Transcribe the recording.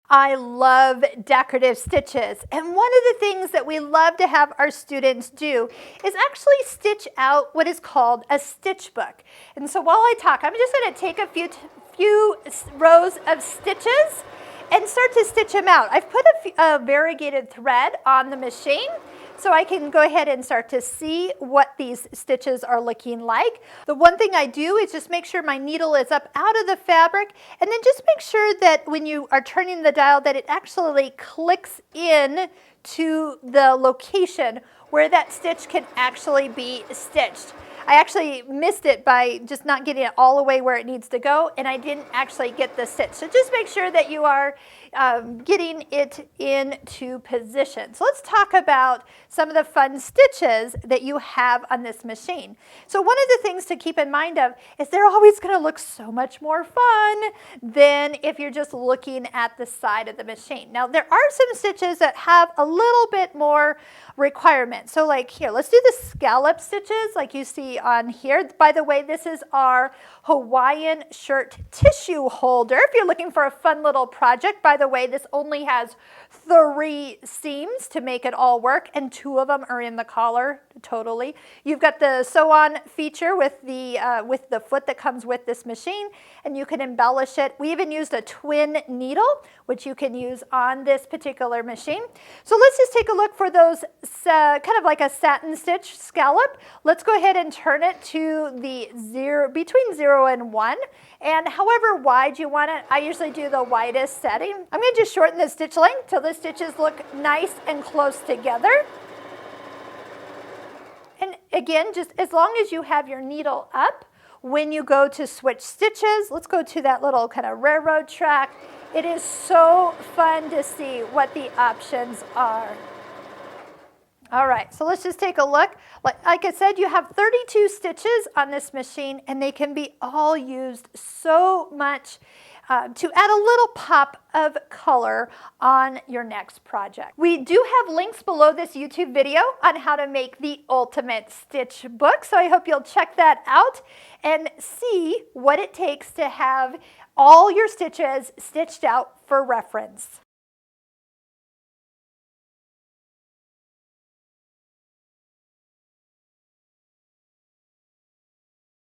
I love decorative stitches, and one of the things that we love to have our students do is actually stitch out what is called a stitch book. And so while I talk, I'm just going to take a few rows of stitches and start to stitch them out. I've put a variegated thread on the machine so I can go ahead and start to see what these stitches are looking like. The one thing I do is just make sure my needle is up out of the fabric, and then just make sure that when you are turning the dial that it actually clicks in to the location where that stitch can actually be stitched. I actually missed it by just not getting it all the way where it needs to go, and I didn't actually get the stitch. So just make sure that you are getting it into position. So let's talk about some of the fun stitches that you have on this machine. So one of the things to keep in mind of is they're always going to look so much more fun than if you're just looking at the side of the machine. Now there are some stitches that have a little bit more requirement. So like here, let's do the scallop stitches like you see on here. By the way, this is our Hawaiian shirt tissue holder. If you're looking for a fun little project, by the way, this only has 3 seams to make it all work, and 2 of them are in the collar totally. You've got the sew-on feature with the foot that comes with this machine, and you can embellish it. We even used a twin needle, which you can use on this particular machine. So let's just take a look for those kind of like a satin stitch scallop. Let's go ahead and turn it to the between 0 and 1, and however wide you want it. I usually do the widest setting. I'm going to just shorten the stitch length till the stitches look nice and close together. And again, just as long as you have your needle up, when you go to switch stitches, let's go to that little kind of railroad track. It is so fun to see what the options are. All right, so let's just take a look. Like I said, you have 32 stitches on this machine, and they can be all used so much to add a little pop of color on your next project. We do have links below this YouTube video on how to make the ultimate stitch book, so I hope you'll check that out and see what it takes to have all your stitches stitched out for reference.